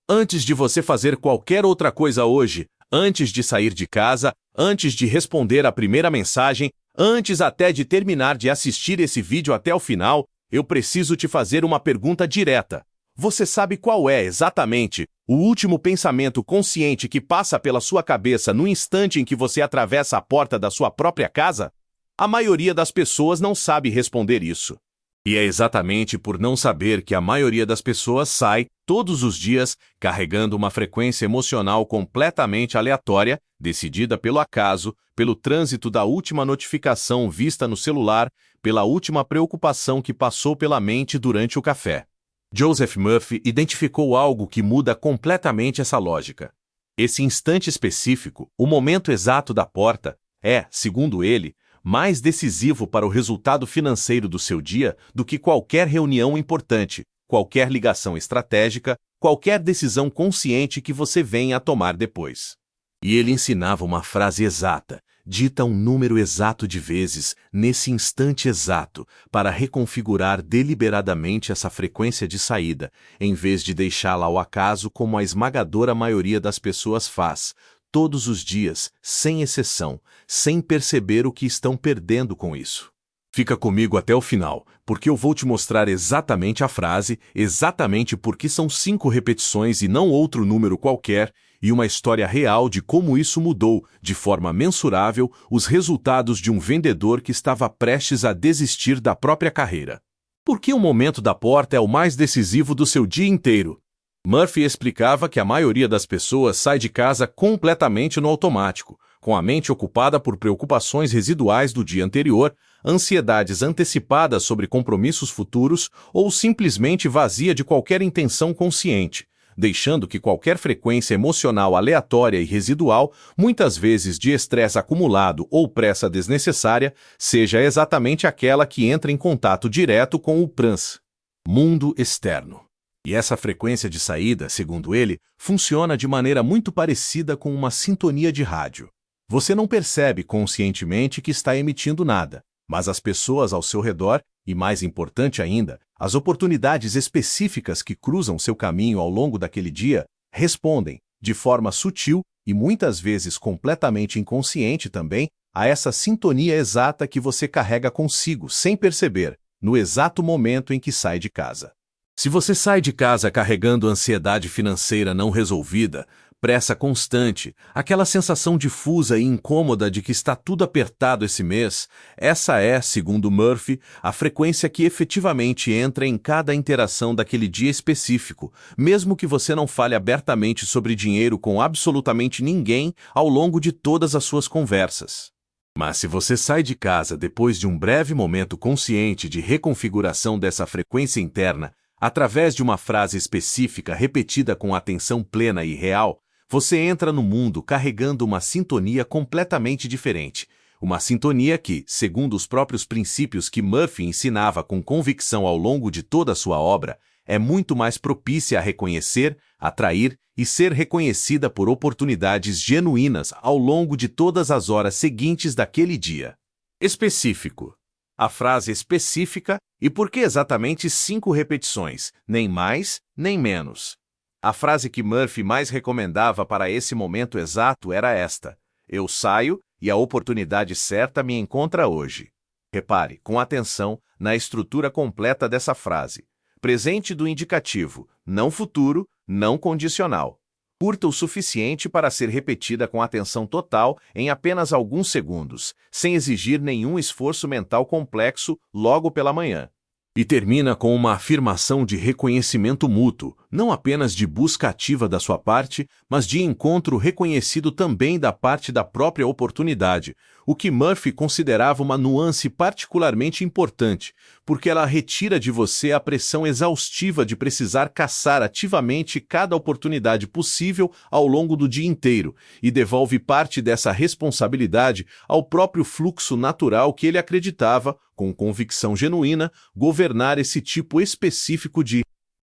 Antes de você fazer qualquer outra coisa hoje, antes de sair de casa, antes de responder a primeira mensagem, antes até de terminar de assistir esse vídeo até o final, eu preciso te fazer uma pergunta direta. Você sabe qual é exatamente o último pensamento consciente que passa pela sua cabeça no instante em que você atravessa a porta da sua própria casa? A maioria das pessoas não sabe responder isso. E é exatamente por não saber que a maioria das pessoas sai, todos os dias, carregando uma frequência emocional completamente aleatória, decidida pelo acaso, pelo trânsito da última notificação vista no celular, pela última preocupação que passou pela mente durante o café. Joseph Murphy identificou algo que muda completamente essa lógica. Esse instante específico, o momento exato da porta, é, segundo ele, mais decisivo para o resultado financeiro do seu dia do que qualquer reunião importante, qualquer ligação estratégica, qualquer decisão consciente que você venha a tomar depois. E ele ensinava uma frase exata, dita um número exato de vezes, nesse instante exato, para reconfigurar deliberadamente essa frequência de saída, em vez de deixá-la ao acaso como a esmagadora maioria das pessoas faz, todos os dias, sem exceção, sem perceber o que estão perdendo com isso. Fica comigo até o final, porque eu vou te mostrar exatamente a frase, exatamente porque são 5 repetições e não outro número qualquer, e uma história real de como isso mudou, de forma mensurável, os resultados de um vendedor que estava prestes a desistir da própria carreira. Por que o momento da porta é o mais decisivo do seu dia inteiro? Murphy explicava que a maioria das pessoas sai de casa completamente no automático, com a mente ocupada por preocupações residuais do dia anterior, ansiedades antecipadas sobre compromissos futuros ou simplesmente vazia de qualquer intenção consciente, deixando que qualquer frequência emocional aleatória e residual, muitas vezes de estresse acumulado ou pressa desnecessária, seja exatamente aquela que entra em contato direto com o PRANS, mundo externo. E essa frequência de saída, segundo ele, funciona de maneira muito parecida com uma sintonia de rádio. Você não percebe conscientemente que está emitindo nada, mas as pessoas ao seu redor, e mais importante ainda, as oportunidades específicas que cruzam seu caminho ao longo daquele dia, respondem, de forma sutil e muitas vezes completamente inconsciente também, a essa sintonia exata que você carrega consigo, sem perceber, no exato momento em que sai de casa. Se você sai de casa carregando ansiedade financeira não resolvida, pressa constante, aquela sensação difusa e incômoda de que está tudo apertado esse mês, essa é, segundo Murphy, a frequência que efetivamente entra em cada interação daquele dia específico, mesmo que você não fale abertamente sobre dinheiro com absolutamente ninguém ao longo de todas as suas conversas. Mas se você sai de casa depois de um breve momento consciente de reconfiguração dessa frequência interna, através de uma frase específica repetida com atenção plena e real, você entra no mundo carregando uma sintonia completamente diferente. Uma sintonia que, segundo os próprios princípios que Murphy ensinava com convicção ao longo de toda a sua obra, é muito mais propícia a reconhecer, atrair e ser reconhecida por oportunidades genuínas ao longo de todas as horas seguintes daquele dia. Específico. A frase específica e por que exatamente 5 repetições, nem mais, nem menos. A frase que Murphy mais recomendava para esse momento exato era esta: eu saio e a oportunidade certa me encontra hoje. Repare, com atenção, na estrutura completa dessa frase. Presente do indicativo, não futuro, não condicional. Curta o suficiente para ser repetida com atenção total em apenas alguns segundos, sem exigir nenhum esforço mental complexo logo pela manhã. E termina com uma afirmação de reconhecimento mútuo, não apenas de busca ativa da sua parte, mas de encontro reconhecido também da parte da própria oportunidade, o que Murphy considerava uma nuance particularmente importante, porque ela retira de você a pressão exaustiva de precisar caçar ativamente cada oportunidade possível ao longo do dia inteiro e devolve parte dessa responsabilidade ao próprio fluxo natural que ele acreditava, com convicção genuína, governar esse tipo específico de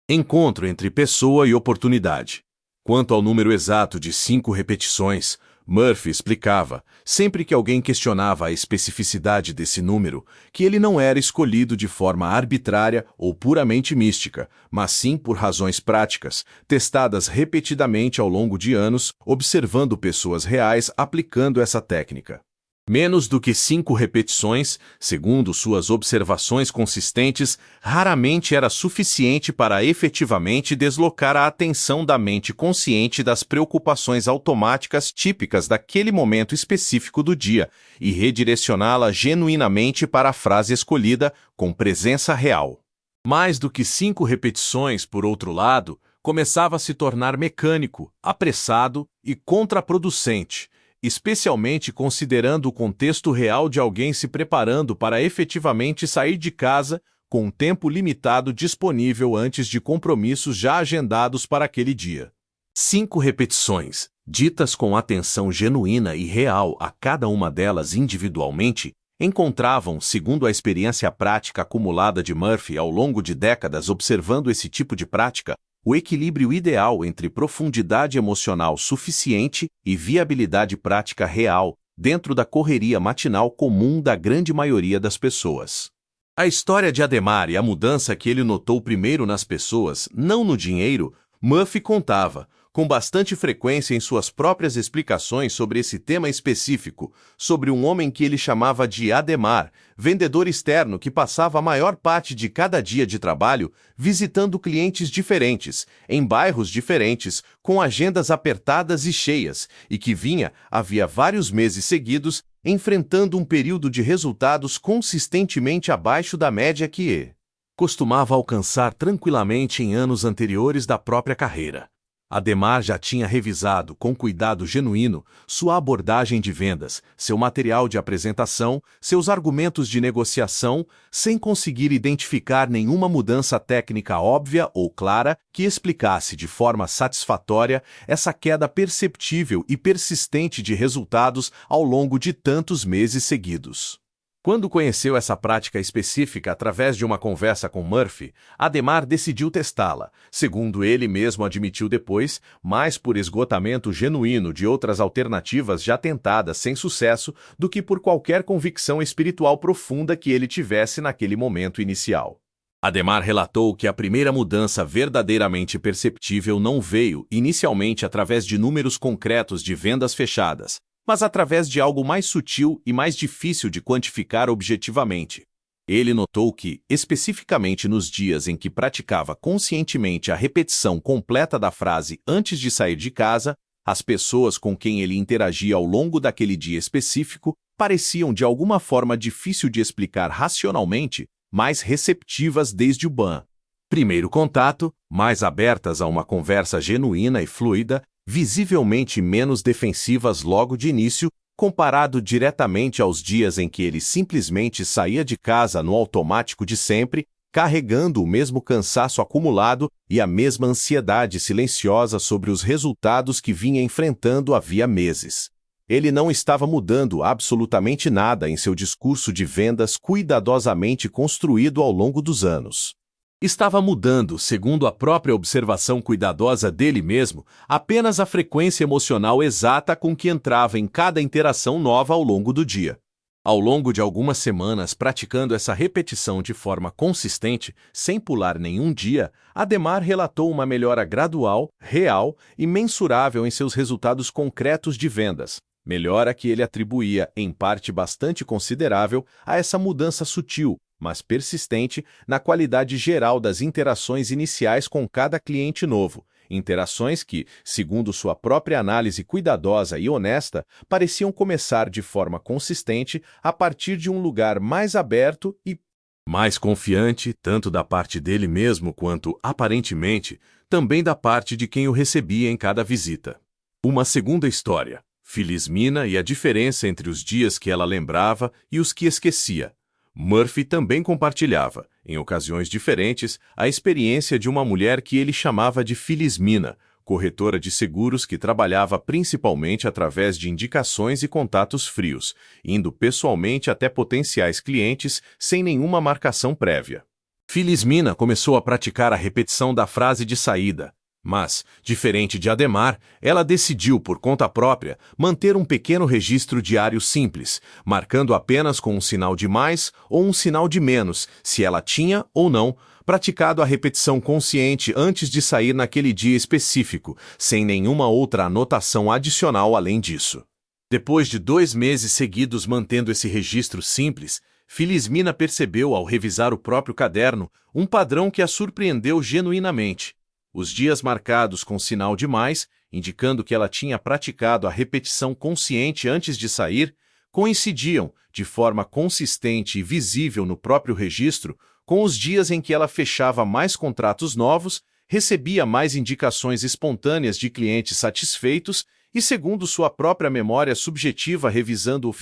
encontro entre pessoa e oportunidade. Quanto ao número exato de 5 repetições, Murphy explicava, sempre que alguém questionava a especificidade desse número, que ele não era escolhido de forma arbitrária ou puramente mística, mas sim por razões práticas, testadas repetidamente ao longo de anos, observando pessoas reais aplicando essa técnica. Menos do que 5 repetições, segundo suas observações consistentes, raramente era suficiente para efetivamente deslocar a atenção da mente consciente das preocupações automáticas típicas daquele momento específico do dia e redirecioná-la genuinamente para a frase escolhida com presença real. Mais do que 5 repetições, por outro lado, começava a se tornar mecânico, apressado e contraproducente, especialmente considerando o contexto real de alguém se preparando para efetivamente sair de casa com um tempo limitado disponível antes de compromissos já agendados para aquele dia. 5 repetições, ditas com atenção genuína e real a cada uma delas individualmente, encontravam, segundo a experiência prática acumulada de Murphy ao longo de décadas observando esse tipo de prática, o equilíbrio ideal entre profundidade emocional suficiente e viabilidade prática real dentro da correria matinal comum da grande maioria das pessoas. A história de Ademar e a mudança que ele notou primeiro nas pessoas, não no dinheiro, Murphy contava, com bastante frequência em suas próprias explicações sobre esse tema específico, sobre um homem que ele chamava de Ademar, vendedor externo que passava a maior parte de cada dia de trabalho visitando clientes diferentes, em bairros diferentes, com agendas apertadas e cheias, e que vinha, havia vários meses seguidos, enfrentando um período de resultados consistentemente abaixo da média que costumava alcançar tranquilamente em anos anteriores da própria carreira. Ademar já tinha revisado, com cuidado genuíno, sua abordagem de vendas, seu material de apresentação, seus argumentos de negociação, sem conseguir identificar nenhuma mudança técnica óbvia ou clara que explicasse de forma satisfatória essa queda perceptível e persistente de resultados ao longo de tantos meses seguidos. Quando conheceu essa prática específica através de uma conversa com Murphy, Ademar decidiu testá-la, segundo ele mesmo admitiu depois, mais por esgotamento genuíno de outras alternativas já tentadas sem sucesso do que por qualquer convicção espiritual profunda que ele tivesse naquele momento inicial. Ademar relatou que a primeira mudança verdadeiramente perceptível não veio, inicialmente, através de números concretos de vendas fechadas, mas através de algo mais sutil e mais difícil de quantificar objetivamente. Ele notou que, especificamente nos dias em que praticava conscientemente a repetição completa da frase antes de sair de casa, as pessoas com quem ele interagia ao longo daquele dia específico pareciam de alguma forma difícil de explicar racionalmente, mais receptivas desde o primeiro contato, mais abertas a uma conversa genuína e fluida, visivelmente menos defensivas logo de início, comparado diretamente aos dias em que ele simplesmente saía de casa no automático de sempre, carregando o mesmo cansaço acumulado e a mesma ansiedade silenciosa sobre os resultados que vinha enfrentando havia meses. Ele não estava mudando absolutamente nada em seu discurso de vendas cuidadosamente construído ao longo dos anos. Estava mudando, segundo a própria observação cuidadosa dele mesmo, apenas a frequência emocional exata com que entrava em cada interação nova ao longo do dia. Ao longo de algumas semanas praticando essa repetição de forma consistente, sem pular nenhum dia, Ademar relatou uma melhora gradual, real e mensurável em seus resultados concretos de vendas. Melhora que ele atribuía, em parte bastante considerável, a essa mudança sutil, mas persistente, na qualidade geral das interações iniciais com cada cliente novo, interações que, segundo sua própria análise cuidadosa e honesta, pareciam começar de forma consistente a partir de um lugar mais aberto e mais confiante, tanto da parte dele mesmo quanto, aparentemente, também da parte de quem o recebia em cada visita. Uma segunda história, Filismina e a diferença entre os dias que ela lembrava e os que esquecia. Murphy também compartilhava, em ocasiões diferentes, a experiência de uma mulher que ele chamava de Filismina, corretora de seguros que trabalhava principalmente através de indicações e contatos frios, indo pessoalmente até potenciais clientes sem nenhuma marcação prévia. Filismina começou a praticar a repetição da frase de saída, Mas, diferente de Adhemar, ela decidiu, por conta própria, manter um pequeno registro diário simples, marcando apenas com um sinal de mais ou um sinal de menos, se ela tinha ou não praticado a repetição consciente antes de sair naquele dia específico, sem nenhuma outra anotação adicional além disso. Depois de 2 meses seguidos mantendo esse registro simples, Filismina percebeu, ao revisar o próprio caderno, um padrão que a surpreendeu genuinamente. Os dias marcados com sinal de mais, indicando que ela tinha praticado a repetição consciente antes de sair, coincidiam, de forma consistente e visível no próprio registro, com os dias em que ela fechava mais contratos novos, recebia mais indicações espontâneas de clientes satisfeitos e, segundo sua própria memória subjetiva revisando o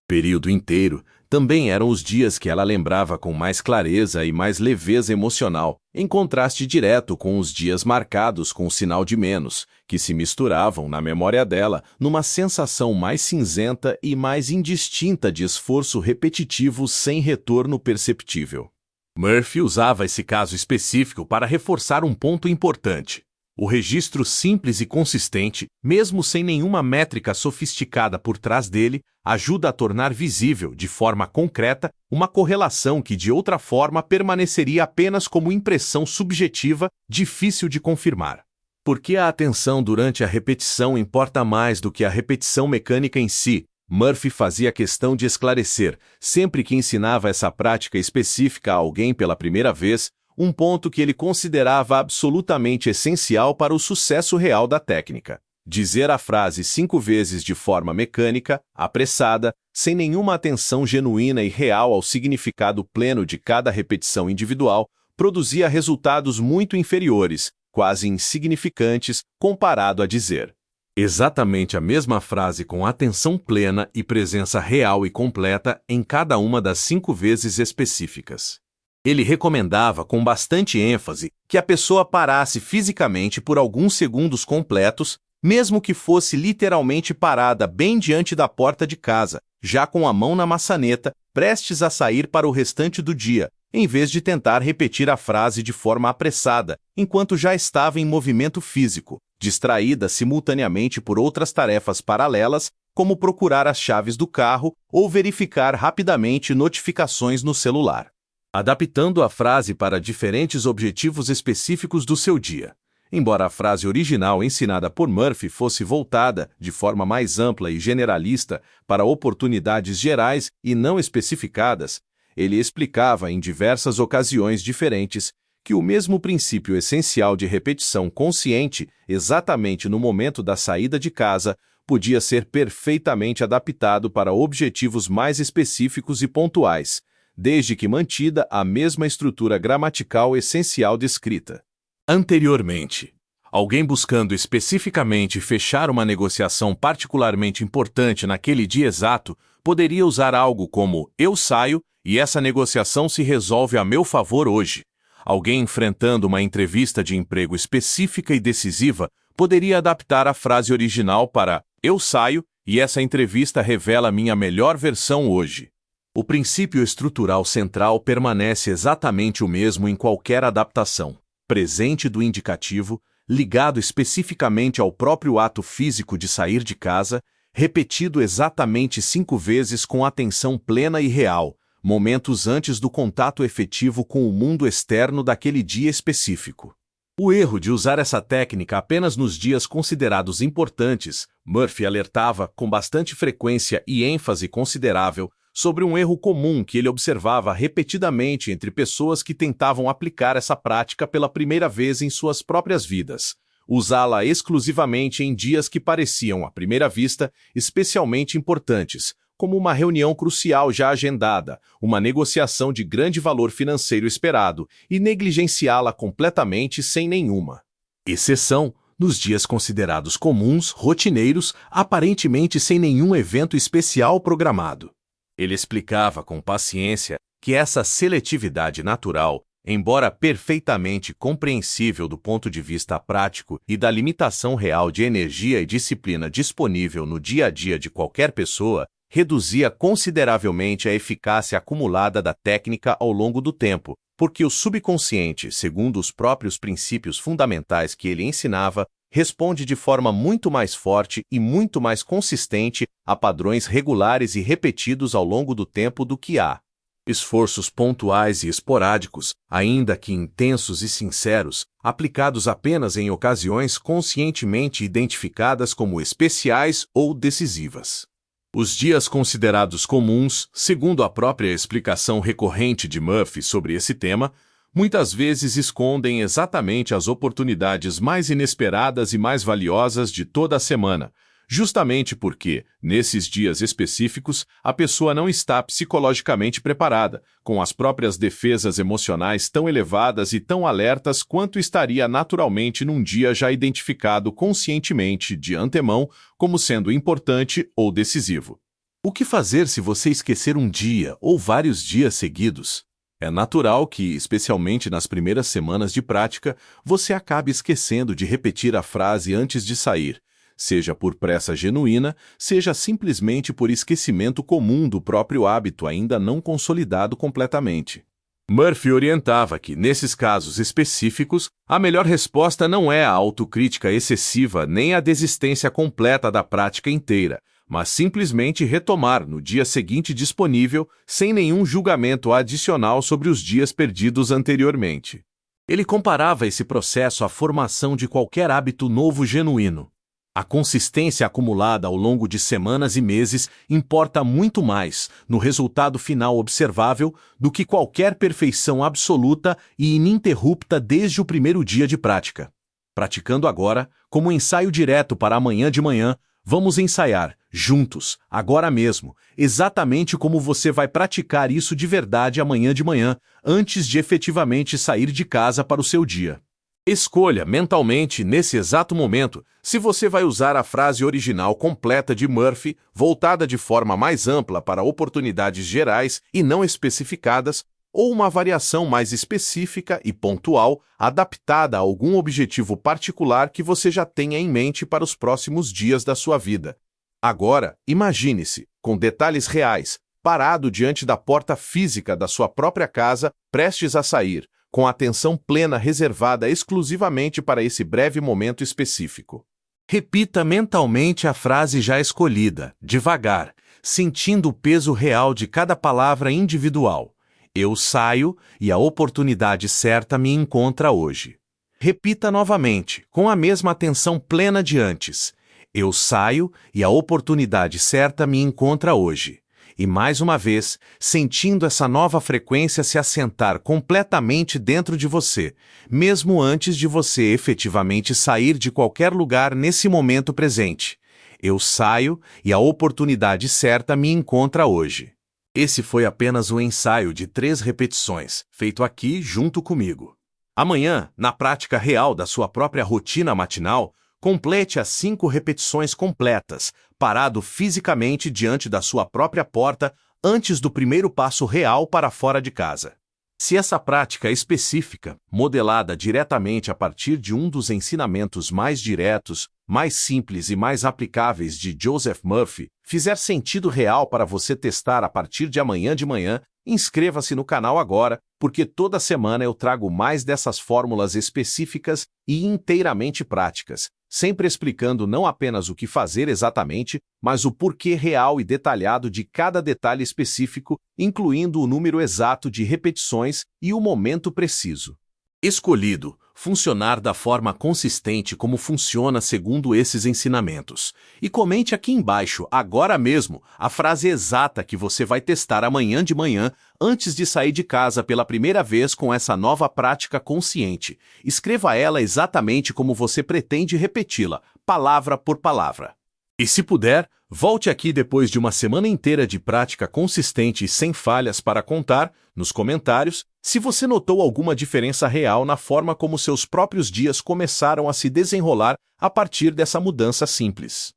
período inteiro, também eram os dias que ela lembrava com mais clareza e mais leveza emocional, em contraste direto com os dias marcados com o sinal de menos, que se misturavam na memória dela numa sensação mais cinzenta e mais indistinta de esforço repetitivo sem retorno perceptível. Murphy usava esse caso específico para reforçar um ponto importante. O registro simples e consistente, mesmo sem nenhuma métrica sofisticada por trás dele, ajuda a tornar visível, de forma concreta, uma correlação que de outra forma permaneceria apenas como impressão subjetiva, difícil de confirmar. Porque a atenção durante a repetição importa mais do que a repetição mecânica em si, Murphy fazia questão de esclarecer, sempre que ensinava essa prática específica a alguém pela primeira vez, um ponto que ele considerava absolutamente essencial para o sucesso real da técnica. Dizer a frase 5 vezes de forma mecânica, apressada, sem nenhuma atenção genuína e real ao significado pleno de cada repetição individual, produzia resultados muito inferiores, quase insignificantes, comparado a dizer exatamente a mesma frase com atenção plena e presença real e completa em cada uma das 5 vezes específicas. Ele recomendava com bastante ênfase que a pessoa parasse fisicamente por alguns segundos completos, mesmo que fosse literalmente parada bem diante da porta de casa, já com a mão na maçaneta, prestes a sair para o restante do dia, em vez de tentar repetir a frase de forma apressada, enquanto já estava em movimento físico, distraída simultaneamente por outras tarefas paralelas, como procurar as chaves do carro ou verificar rapidamente notificações no celular. Adaptando a frase para diferentes objetivos específicos do seu dia. Embora a frase original ensinada por Murphy fosse voltada, de forma mais ampla e generalista, para oportunidades gerais e não especificadas, ele explicava em diversas ocasiões diferentes que o mesmo princípio essencial de repetição consciente, exatamente no momento da saída de casa, podia ser perfeitamente adaptado para objetivos mais específicos e pontuais, desde que mantida a mesma estrutura gramatical essencial descrita anteriormente. Alguém buscando especificamente fechar uma negociação particularmente importante naquele dia exato poderia usar algo como "eu saio e essa negociação se resolve a meu favor hoje". Alguém enfrentando uma entrevista de emprego específica e decisiva poderia adaptar a frase original para "eu saio e essa entrevista revela minha melhor versão hoje". O princípio estrutural central permanece exatamente o mesmo em qualquer adaptação. Presente do indicativo, ligado especificamente ao próprio ato físico de sair de casa, repetido exatamente 5 vezes com atenção plena e real, momentos antes do contato efetivo com o mundo externo daquele dia específico. O erro de usar essa técnica apenas nos dias considerados importantes, Murphy alertava com bastante frequência e ênfase considerável sobre um erro comum que ele observava repetidamente entre pessoas que tentavam aplicar essa prática pela primeira vez em suas próprias vidas: usá-la exclusivamente em dias que pareciam, à primeira vista, especialmente importantes, como uma reunião crucial já agendada, uma negociação de grande valor financeiro esperado, e negligenciá-la completamente sem nenhuma exceção nos dias considerados comuns, rotineiros, aparentemente sem nenhum evento especial programado. Ele explicava com paciência que essa seletividade natural, embora perfeitamente compreensível do ponto de vista prático e da limitação real de energia e disciplina disponível no dia a dia de qualquer pessoa, reduzia consideravelmente a eficácia acumulada da técnica ao longo do tempo, Porque o subconsciente, segundo os próprios princípios fundamentais que ele ensinava, responde de forma muito mais forte e muito mais consistente a padrões regulares e repetidos ao longo do tempo do que a esforços pontuais e esporádicos, ainda que intensos e sinceros, aplicados apenas em ocasiões conscientemente identificadas como especiais ou decisivas. Os dias considerados comuns, segundo a própria explicação recorrente de Murphy sobre esse tema, muitas vezes escondem exatamente as oportunidades mais inesperadas e mais valiosas de toda a semana, justamente porque, nesses dias específicos, a pessoa não está psicologicamente preparada, com as próprias defesas emocionais tão elevadas e tão alertas quanto estaria naturalmente num dia já identificado conscientemente de antemão como sendo importante ou decisivo. O que fazer se você esquecer um dia ou vários dias seguidos? É natural que, especialmente nas primeiras semanas de prática, você acabe esquecendo de repetir a frase antes de sair, seja por pressa genuína, seja simplesmente por esquecimento comum do próprio hábito ainda não consolidado completamente. Murphy orientava que, nesses casos específicos, a melhor resposta não é a autocrítica excessiva nem a desistência completa da prática inteira, mas simplesmente retomar no dia seguinte disponível, sem nenhum julgamento adicional sobre os dias perdidos anteriormente. Ele comparava esse processo à formação de qualquer hábito novo genuíno. A consistência acumulada ao longo de semanas e meses importa muito mais no resultado final observável do que qualquer perfeição absoluta e ininterrupta desde o primeiro dia de prática. Praticando agora, como ensaio direto para amanhã de manhã, vamos ensaiar, juntos, agora mesmo, exatamente como você vai praticar isso de verdade amanhã de manhã, antes de efetivamente sair de casa para o seu dia. Escolha mentalmente, nesse exato momento, se você vai usar a frase original completa de Murphy, voltada de forma mais ampla para oportunidades gerais e não especificadas, ou uma variação mais específica e pontual, adaptada a algum objetivo particular que você já tenha em mente para os próximos dias da sua vida. Agora, imagine-se, com detalhes reais, parado diante da porta física da sua própria casa, prestes a sair, com a atenção plena reservada exclusivamente para esse breve momento específico. Repita mentalmente a frase já escolhida, devagar, sentindo o peso real de cada palavra individual. Eu saio e a oportunidade certa me encontra hoje. Repita novamente, com a mesma atenção plena de antes. Eu saio e a oportunidade certa me encontra hoje. E mais uma vez, sentindo essa nova frequência se assentar completamente dentro de você, mesmo antes de você efetivamente sair de qualquer lugar nesse momento presente. Eu saio e a oportunidade certa me encontra hoje. Esse foi apenas um ensaio de 3 repetições, feito aqui junto comigo. Amanhã, na prática real da sua própria rotina matinal, complete as 5 repetições completas, parado fisicamente diante da sua própria porta antes do primeiro passo real para fora de casa. Se essa prática específica, modelada diretamente a partir de um dos ensinamentos mais diretos, mais simples e mais aplicáveis de Joseph Murphy, fizer sentido real para você testar a partir de amanhã de manhã, inscreva-se no canal agora, porque toda semana eu trago mais dessas fórmulas específicas e inteiramente práticas, sempre explicando não apenas o que fazer exatamente, mas o porquê real e detalhado de cada detalhe específico, incluindo o número exato de repetições e o momento preciso escolhido, funcionar da forma consistente como funciona segundo esses ensinamentos. E comente aqui embaixo, agora mesmo, a frase exata que você vai testar amanhã de manhã antes de sair de casa pela primeira vez com essa nova prática consciente. Escreva ela exatamente como você pretende repeti-la, palavra por palavra. E se puder, volte aqui depois de uma semana inteira de prática consistente e sem falhas para contar, nos comentários, se você notou alguma diferença real na forma como seus próprios dias começaram a se desenrolar a partir dessa mudança simples.